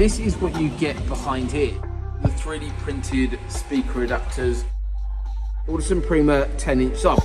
this is what you get behind here. The 3D printed speaker adapters, Audison PRIMA 10-inch sub.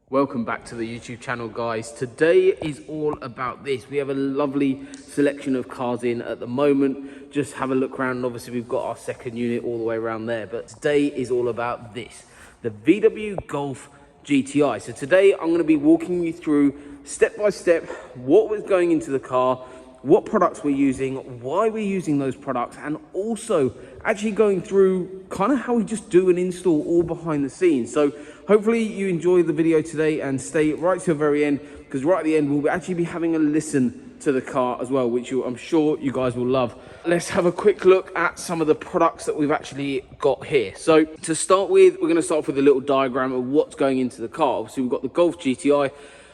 Welcome back to the YouTube channel, guys. Today is all about this. We have a lovely selection of cars in at the moment. Just have a look around, and obviously we've got our second unit all the way around there, but today is all about this, the VW Golf GTI. So today I'm going to be walking you through step by step what was going into the car, what products we're using, why we're using those products, and also actually going through kind of how we just do an install all behind the scenes. So hopefully you enjoy the video today and stay right to the very end, because right at the end we'll actually be having a listen to the car as well, which I'm sure you guys will love. Let's have a quick look at some of the products that we've actually got here. So to start with, we're going to start off with a little diagram of what's going into the car. So we've got the Golf GTI.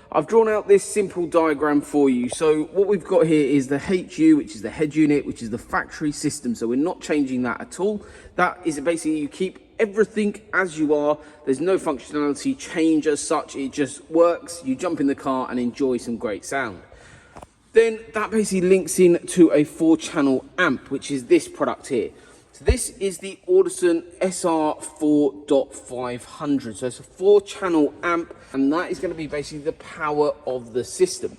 I've drawn out this simple diagram for you. So what we've got here is the HU, which is the head unit, which is the factory system. So we're not changing that at all. That is basically, you keep everything as you are. There's no functionality change as such. It just works. You jump in the car and enjoy some great sound. Then that basically links in to a 4-channel amp, which is this product here. So this is the Audison SR 4.500. So it's a 4-channel amp, and that is going to be basically the power of the system.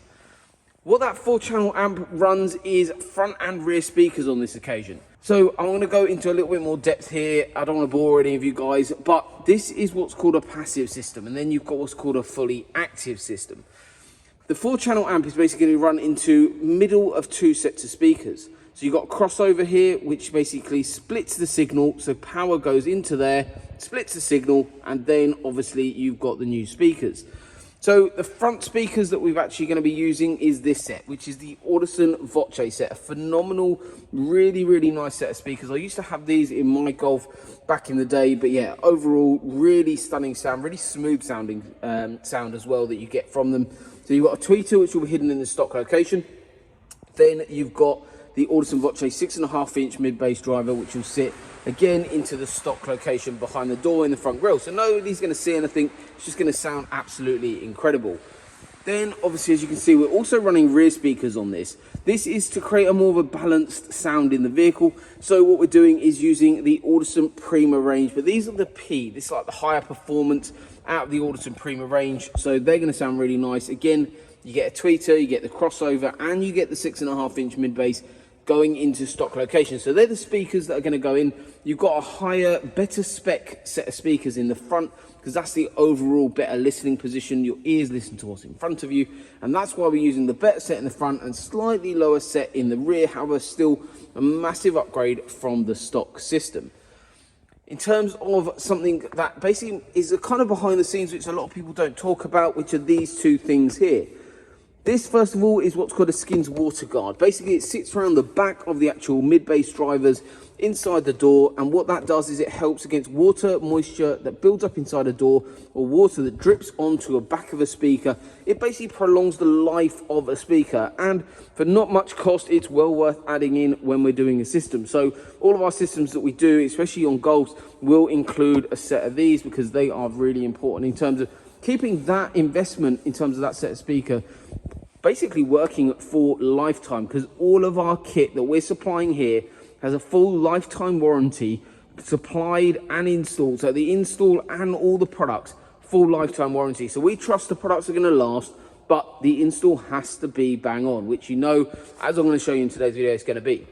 What that 4-channel amp runs is front and rear speakers on this occasion. So I'm going to go into a little bit more depth here. I don't want to bore any of you guys, but this is what's called a passive system, and then you've got what's called a fully active system. The 4-channel amp is basically going to run into middle of 2 sets of speakers. So you've got a crossover here, which basically splits the signal. So power goes into there, splits the signal, and then obviously you've got the new speakers. So the front speakers that we've actually going to be using is this set, which is the Audison VOCE set. A phenomenal, really, really nice set of speakers. I used to have these in my Golf back in the day, but yeah, overall, really stunning sound, really smooth sounding sound as well that you get from them. So you've got a tweeter, which will be hidden in the stock location. Then you've got the Audison VOCE 6.5-inch mid-bass driver, which will sit again into the stock location behind the door in the front grille. So nobody's going to see anything. It's just going to sound absolutely incredible. Then obviously, as you can see, we're also running rear speakers on this. This is to create a more of a balanced sound in the vehicle. So what we're doing is using the Audison PRIMA range, but these are the P. This is like the higher performance out of the Audison PRIMA range. So they're going to sound really nice. Again, you get a tweeter, you get the crossover, and you get the 6.5-inch mid-bass going into stock location. So they're the speakers that are going to go in. You've got a higher, better spec set of speakers in the front, because that's the overall better listening position. Your ears listen to what's in front of you, and that's why we're using the better set in the front and slightly lower set in the rear. However, still a massive upgrade from the stock system. In terms of something that basically is a kind of behind the scenes, which a lot of people don't talk about, which are these two things here. This, first of all, is what's called a skins water guard. Basically, it sits around the back of the actual mid-bass drivers inside the door, and what that does is it helps against water, moisture that builds up inside a door, or water that drips onto the back of a speaker. It basically prolongs the life of a speaker, and for not much cost, it's well worth adding in when we're doing a system. So all of our systems that we do, especially on Golfs, will include a set of these, because they are really important in terms of keeping that investment in terms of that set of speaker basically working for lifetime, because all of our kit that we're supplying here has a full lifetime warranty supplied and installed. So the install and all the products, full lifetime warranty. So we trust the products are going to last, but the install has to be bang on, which, you know, as I'm going to show you in today's video, it's going to be.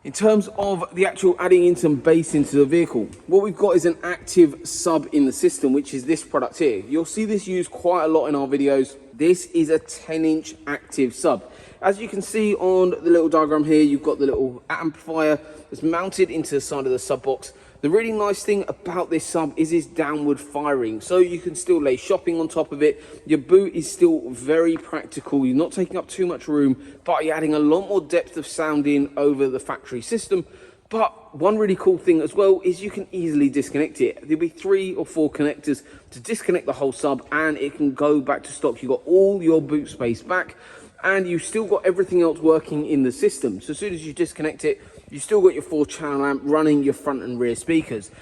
In terms of the actual adding in some bass into the vehicle, what we've got is an active sub in the system, which is this product here. You'll see this used quite a lot in our videos. This is a 10-inch active sub. As you can see on the little diagram here, you've got the little amplifier that's mounted into the side of the sub box. The really nice thing about this sub is its downward firing, so you can still lay shopping on top of it. Your boot is still very practical. You're not taking up too much room, but you're adding a lot more depth of sound in over the factory system. But one really cool thing as well is you can easily disconnect it. There'll be 3 or 4 connectors to disconnect the whole sub, and it can go back to stock. You've got all your boot space back, and you've still got everything else working in the system. So as soon as you disconnect it, you've still got your 4-channel amp running your front and rear speakers.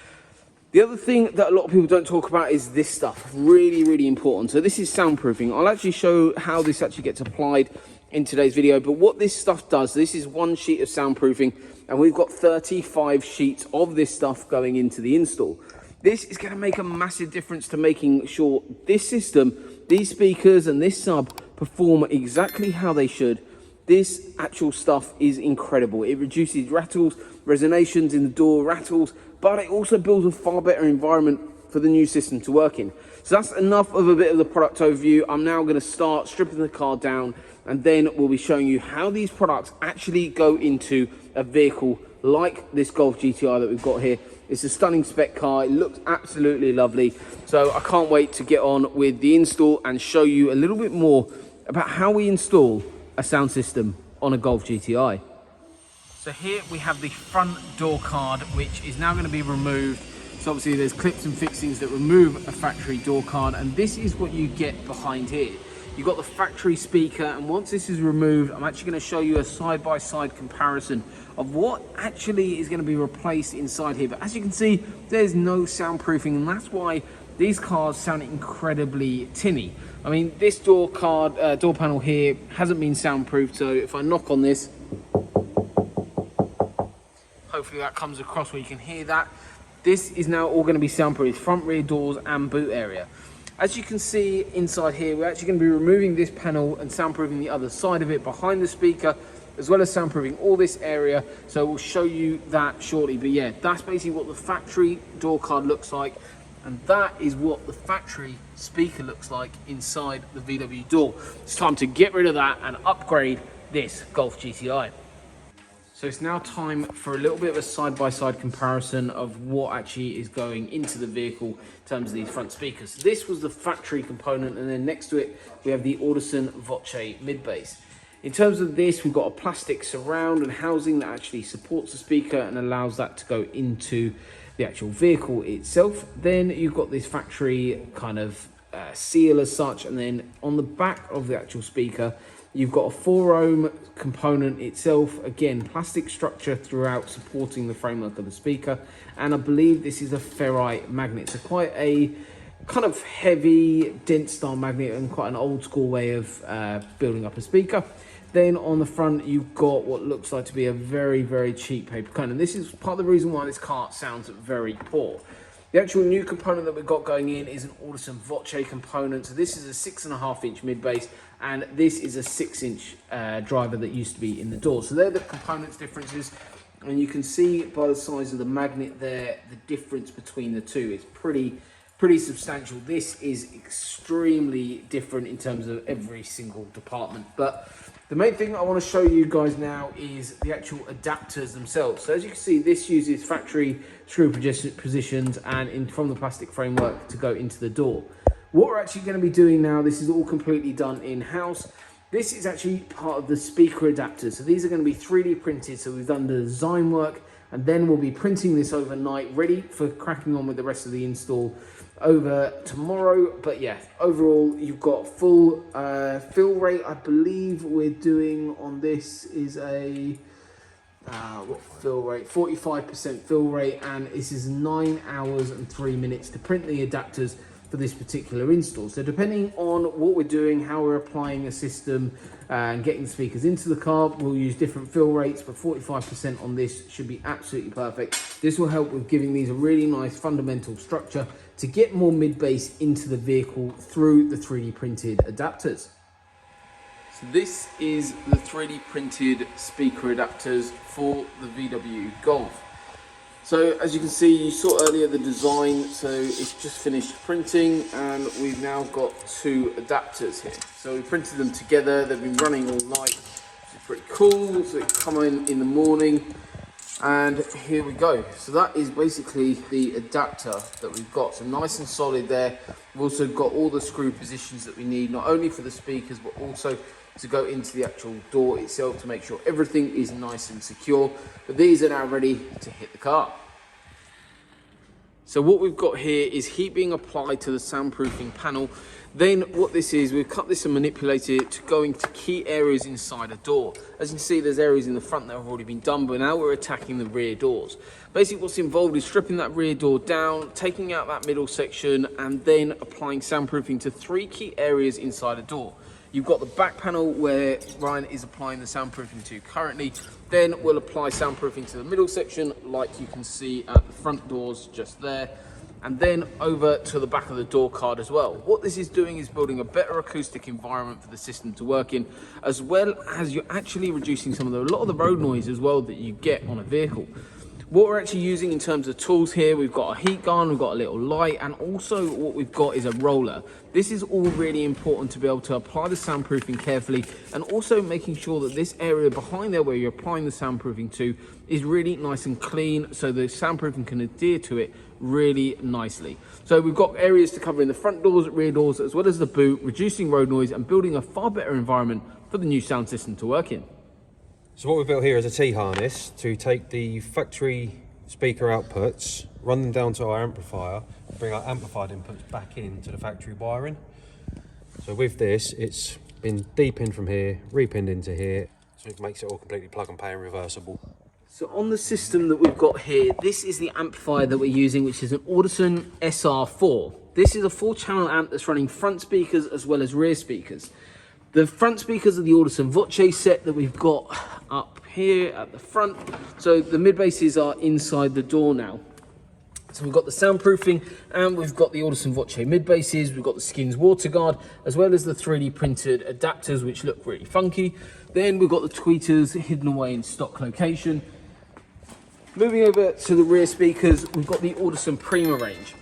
The other thing that a lot of people don't talk about is this stuff. Really, really important. So this is soundproofing. I'll actually show how this actually gets applied in today's video. But what this stuff does, this is one sheet of soundproofing, and we've got 35 sheets of this stuff going into the install. This is going to make a massive difference to making sure this system, these speakers and this sub perform exactly how they should. This actual stuff is incredible. It reduces rattles, resonations in the door, rattles, but it also builds a far better environment for the new system to work in. So that's enough of a bit of the product overview. I'm now going to start stripping the car down, and then we'll be showing you how these products actually go into a vehicle like this Golf GTI that we've got here. It's a stunning spec car. It looks absolutely lovely. So I can't wait to get on with the install and show you a little bit more about how we install a sound system on a Golf GTI. So here we have the front door card, which is now going to be removed. So obviously there's clips and fixings that remove a factory door card, and this is what you get behind here. You've got the factory speaker, and once this is removed, I'm actually going to show you a side-by-side comparison of what actually is going to be replaced inside here. But as you can see, there's no soundproofing, and that's why these cars sound incredibly tinny. I mean, this door panel here hasn't been soundproofed, so if I knock on this, hopefully that comes across where you can hear that. This is now all going to be soundproof, front, rear doors and boot area. As you can see inside here, we're actually going to be removing this panel and soundproofing the other side of it behind the speaker, as well as soundproofing all this area. So we'll show you that shortly. But yeah, that's basically what the factory door card looks like. And that is what the factory speaker looks like inside the VW door. It's time to get rid of that and upgrade this Golf GTI. So it's now time for a little bit of a side-by-side comparison of what actually is going into the vehicle in terms of these front speakers. So this was the factory component, and then next to it we have the Audison VOCE mid-bass. In terms of this, we've got a plastic surround and housing that actually supports the speaker and allows that to go into the actual vehicle itself. Then you've got this factory kind of seal as such, and then on the back of the actual speaker you've got a 4-ohm component itself, again plastic structure throughout supporting the framework of the speaker, and I believe this is a ferrite magnet, so quite a kind of heavy dense style magnet and quite an old school way of building up a speaker. Then on the front you've got what looks like to be a very cheap paper cone, and this is part of the reason why this car sounds very poor. The actual new component that we've got going in is an Audison VOCE component. So this is a 6.5-inch mid-bass, and this is a 6-inch driver that used to be in the door. So they're the components differences, and you can see by the size of the magnet there, the difference between the two is pretty substantial. This is extremely different in terms of every single department. But the main thing I want to show you guys now is the actual adapters themselves. So as you can see, this uses factory screw positions and from the plastic framework to go into the door. What we're actually going to be doing now, this is all completely done in-house. This is actually part of the speaker adapters. So these are going to be 3D printed. So we've done the design work, and then we'll be printing this overnight, ready for cracking on with the rest of the install over tomorrow. But yeah, overall you've got full fill rate. I believe we're doing on this is a what fill rate, 45% fill rate, and this is 9 hours and 3 minutes to print the adapters for this particular install. So depending on what we're doing, how we're applying a system and getting the speakers into the car, we'll use different fill rates, but 45% on this should be absolutely perfect. This will help with giving these a really nice fundamental structure to get more mid-bass into the vehicle through the 3D printed adapters. So this is the 3D printed speaker adapters for the VW Golf. So as you can see, you saw earlier the design, so it's just finished printing, and we've now got 2 adapters here. So we printed them together, they've been running all night, which is pretty cool. So they come in the morning, and here we go. So that is basically the adapter that we've got. So nice and solid there. We've also got all the screw positions that we need, not only for the speakers, but also to go into the actual door itself to make sure everything is nice and secure. But these are now ready to hit the car. So what we've got here is heat being applied to the soundproofing panel. Then what this is, we've cut this and manipulated it to go into key areas inside a door. As you can see, there's areas in the front that have already been done, but now we're attacking the rear doors. Basically what's involved is stripping that rear door down, taking out that middle section, and then applying soundproofing to 3 key areas inside a door. You've got the back panel where Ryan is applying the soundproofing to currently. Then we'll apply soundproofing to the middle section, like you can see at the front doors just there. And then over to the back of the door card as well. What this is doing is building a better acoustic environment for the system to work in, as well as you're actually reducing a lot of the road noise as well that you get on a vehicle. What we're actually using in terms of tools here, we've got a heat gun, we've got a little light, and also what we've got is a roller. This is all really important to be able to apply the soundproofing carefully, and also making sure that this area behind there where you're applying the soundproofing to is really nice and clean, so the soundproofing can adhere to it really nicely. So we've got areas to cover in the front doors, rear doors, as well as the boot, reducing road noise and building a far better environment for the new sound system to work in. So what we've built here is a T-harness to take the factory speaker outputs, run them down to our amplifier, and bring our amplified inputs back into the factory wiring. So with this, it's been depinned from here, repinned into here, so it makes it all completely plug and play and reversible. So on the system that we've got here, this is the amplifier that we're using, which is an Audison SR4. This is a 4-channel amp that's running front speakers as well as rear speakers. The front speakers are the Audison VOCE set that we've got up here at the front. So the mid basses are inside the door now. So we've got the soundproofing, and we've got the Audison VOCE mid basses, we've got the skins water guard, as well as the 3D printed adapters, which look really funky. Then we've got the tweeters hidden away in stock location. Moving over to the rear speakers, we've got the Audison PRIMA range.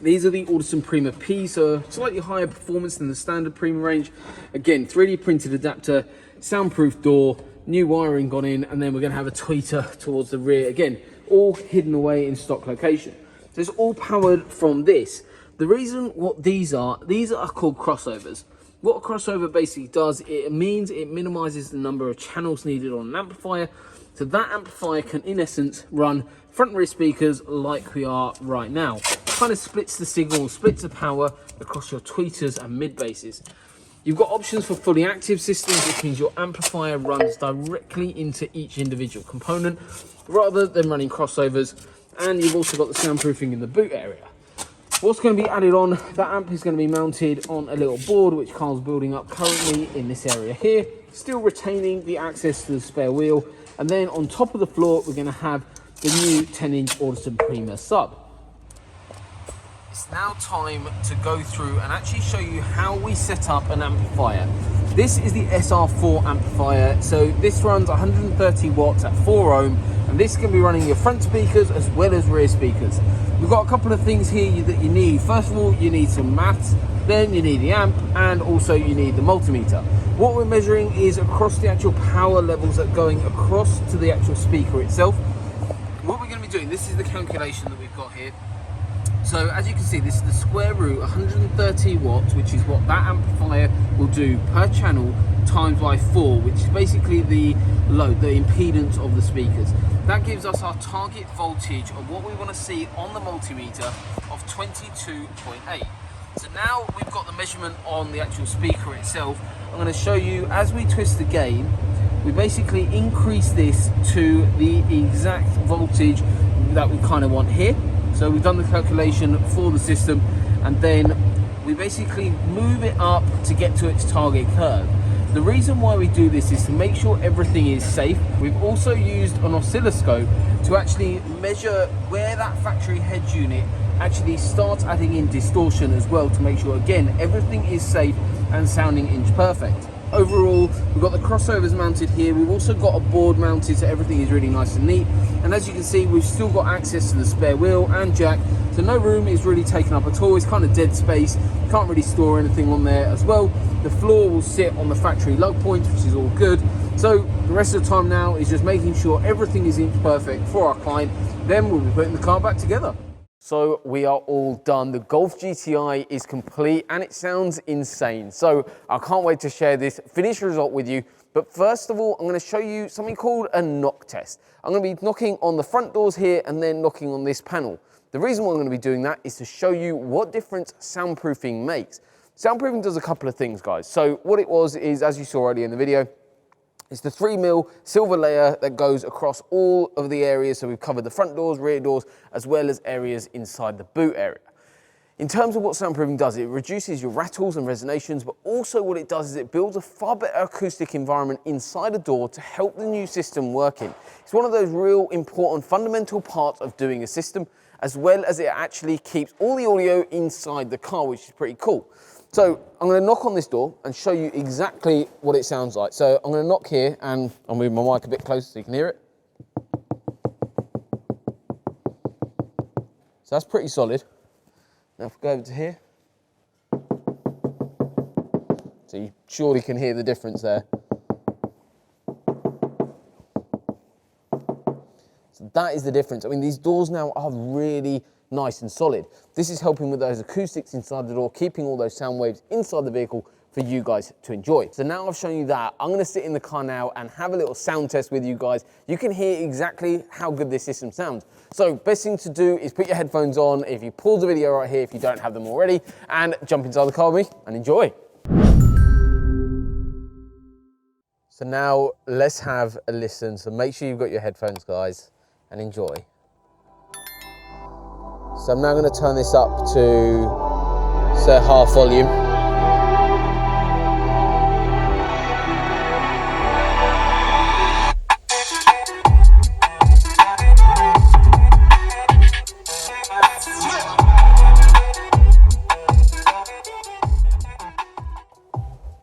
These are the Audison PRIMA P, so slightly higher performance than the standard PRIMA range. Again, 3D printed adapter, soundproof door, new wiring gone in, and then we're going to have a tweeter towards the rear. Again, all hidden away in stock location. So it's all powered from this. The reason what these are called crossovers. What a crossover basically does, it means it minimizes the number of channels needed on an amplifier. So that amplifier can, in essence, run front and rear speakers like we are right now. Kind of splits the signal, splits the power across your tweeters and mid basses. You've got options for fully active systems, which means your amplifier runs directly into each individual component rather than running crossovers. And you've also got the soundproofing in the boot area. What's going to be added on, that amp is going to be mounted on a little board which Carl's building up currently in this area here, still retaining the access to the spare wheel. And then on top of the floor, we're going to have the new 10-inch Audison PRIMA sub. It's now time to go through and actually show you how we set up an amplifier. This is the SR4 amplifier, so this runs 130 watts at 4 ohm, and this can be running your front speakers as well as rear speakers. We've got a couple of things here that you need. First of all, you need some maths, then you need the amp, and also you need the multimeter. What we're measuring is across the actual power levels that are going across to the actual speaker itself. What we're going to be doing, this is the calculation that we've got here. So as you can see, this is the square root 130 watts, which is what that amplifier will do per channel, times by 4, which is basically the load, the impedance of the speakers. That gives us our target voltage of what we want to see on the multimeter of 22.8. So now we've got the measurement on the actual speaker itself. I'm going to show you as we twist the gain, we basically increase this to the exact voltage that we kind of want here. So we've done the calculation for the system, and then we basically move it up to get to its target curve. The reason why we do this is to make sure everything is safe. We've also used an oscilloscope to actually measure where that factory head unit actually starts adding in distortion as well, to make sure, again, everything is safe and sounding inch perfect. Overall, we've got the crossovers mounted here. We've also got a board mounted, so everything is really nice and neat. And as you can see, we've still got access to the spare wheel and jack, so no room is really taken up at all. It's kind of dead space. Can't really store anything on there as well. The floor will sit on the factory lug points, which is all good. So the rest of the time now is just making sure everything is inch perfect for our client. Then we'll be putting the car back together. So we are all done. The Golf GTI is complete and it sounds insane. So I can't wait to share this finished result with you. But first of all, I'm going to show you something called a knock test. I'm going to be knocking on the front doors here and then knocking on this panel. The reason why I'm going to be doing that is to show you what difference soundproofing makes. Soundproofing does a couple of things, guys. So what it was is, as you saw earlier in the video, it's the 3mm silver layer that goes across all of the areas. So we've covered the front doors, rear doors, as well as areas inside the boot area. In terms of what soundproofing does, it reduces your rattles and resonations, but also what it does is it builds a far better acoustic environment inside the door to help the new system working. It's one of those real important fundamental parts of doing a system, as well as it actually keeps all the audio inside the car, which is pretty cool. So I'm going to knock on this door and show you exactly what it sounds like. So I'm going to knock here, and I'll move my mic a bit closer so you can hear it. So that's pretty solid. Now if we go over to here, so you surely can hear the difference there. So that is the difference. I mean, these doors now are really nice and solid. This is helping with those acoustics inside the door, keeping all those sound waves inside the vehicle for you guys to enjoy. So now I've shown you that, I'm gonna sit in the car now and have a little sound test with you guys. You can hear exactly how good this system sounds. So best thing to do is put your headphones on, if you pause the video right here, if you don't have them already, and jump inside the car with me and enjoy. So now let's have a listen. So make sure you've got your headphones, guys, and enjoy. So I'm now going to turn this up to, say, half volume.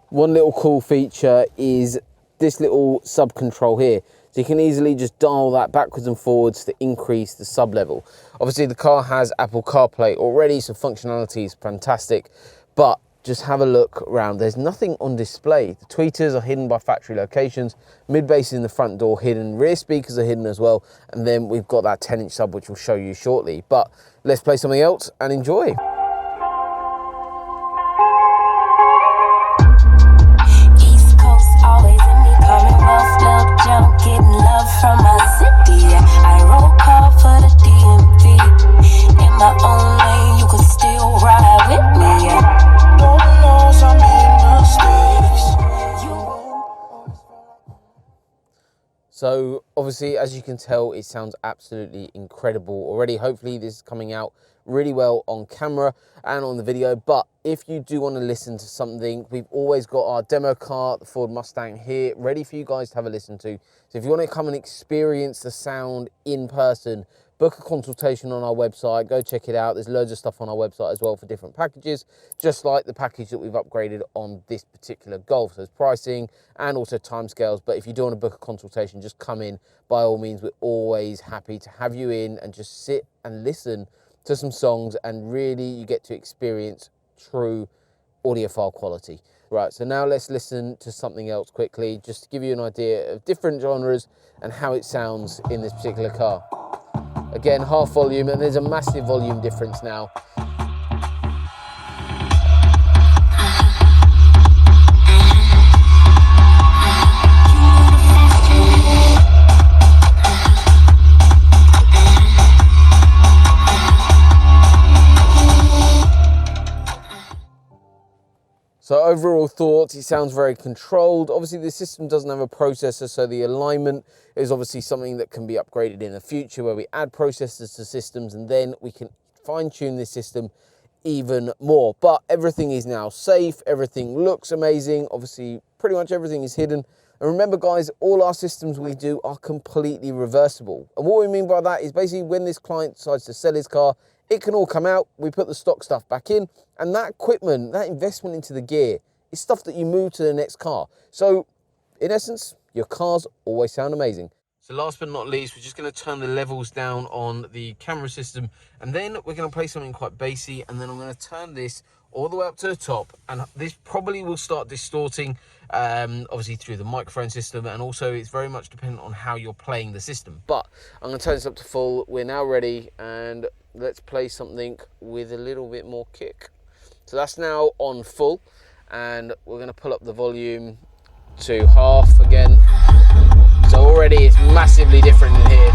One little cool feature is this little sub control here. So you can easily just dial that backwards and forwards to increase the sub level. Obviously the car has Apple CarPlay already, so functionality is fantastic, but just have a look around. There's nothing on display. The tweeters are hidden by factory locations, mid bass in the front door hidden, rear speakers are hidden as well, and then we've got that 10-inch sub which we'll show you shortly. But let's play something else and enjoy. Getting love from my city. I roll call for the DMV. In my own lane, you can still ride with me. Lord knows I made mistakes. So obviously, as you can tell, it sounds absolutely incredible already. Hopefully this is coming out really well on camera and on the video, but if you do want to listen to something, we've always got our demo car, the Ford Mustang, here ready for you guys to have a listen to. So if you want to come and experience the sound in person, book a consultation on our website, go check it out. There's loads of stuff on our website as well for different packages, just like the package that we've upgraded on this particular Golf. So there's pricing and also timescales, but if you do want to book a consultation, just come in. By all means, we're always happy to have you in and just sit and listen to some songs, and really you get to experience true audiophile quality. Right, so now let's listen to something else quickly, just to give you an idea of different genres and how it sounds in this particular car. Again, half volume, and there's a massive volume difference now. So overall thoughts, it sounds very controlled. Obviously the system doesn't have a processor, so the alignment is obviously something that can be upgraded in the future, where we add processors to systems and then we can fine tune this system even more. But everything is now safe, everything looks amazing. Obviously pretty much everything is hidden. And remember guys, all our systems we do are completely reversible. And what we mean by that is basically when this client decides to sell his car, it can all come out, we put the stock stuff back in, and that equipment, that investment into the gear, is stuff that you move to the next car. So, in essence, your cars always sound amazing. So last but not least, we're just going to turn the levels down on the camera system, and then we're going to play something quite bassy, and then I'm going to turn this all the way up to the top, and this probably will start distorting, obviously through the microphone system, and also it's very much dependent on how you're playing the system. But I'm going to turn this up to full. We're now ready, and let's play something with a little bit more kick. So that's now on full, and we're going to pull up the volume to half again. So already it's massively different in here.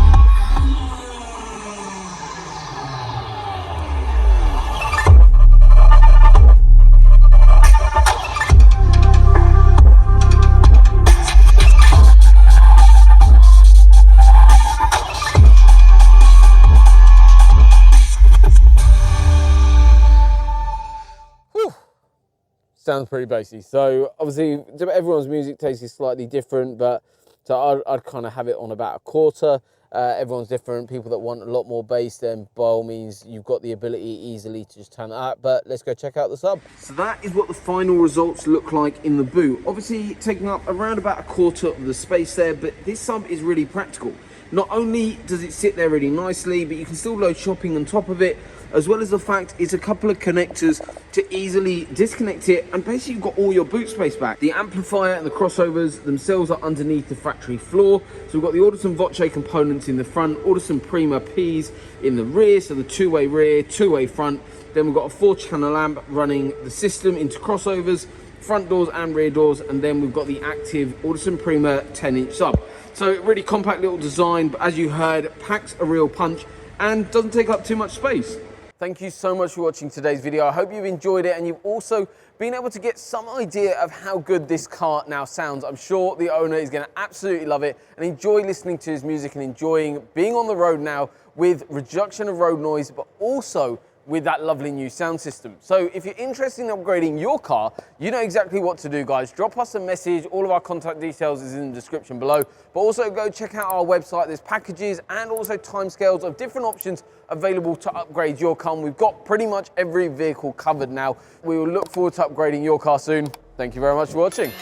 Sounds pretty bassy. So obviously everyone's music taste is slightly different, but so I'd kind of have it on about a quarter. Everyone's different. People that want a lot more bass, then by all means, you've got the ability easily to just turn it up. But let's go check out the sub. So that is what the final results look like in the boot. Obviously taking up around about a quarter of the space there, but this sub is really practical. Not only does it sit there really nicely, but you can still load shopping on top of it, as well as the fact it's a couple of connectors to easily disconnect it, and basically you've got all your boot space back. The amplifier and the crossovers themselves are underneath the factory floor. So we've got the Audison VOCE components in the front, Audison PRIMA Ps in the rear, so the two-way rear, two-way front. Then we've got a 4-channel amp running the system into crossovers, front doors and rear doors, and then we've got the active Audison PRIMA 10-inch sub. So really compact little design, but as you heard, packs a real punch and doesn't take up too much space. Thank you so much for watching today's video. I hope you've enjoyed it and you've also been able to get some idea of how good this car now sounds. I'm sure the owner is going to absolutely love it and enjoy listening to his music and enjoying being on the road now with reduction of road noise, but also with that lovely new sound system. So if you're interested in upgrading your car, you know exactly what to do, guys. Drop us a message. All of our contact details is in the description below, but also go check out our website. There's packages and also timescales of different options available to upgrade your car. We've got pretty much every vehicle covered now. We will look forward to upgrading your car soon. Thank you very much for watching.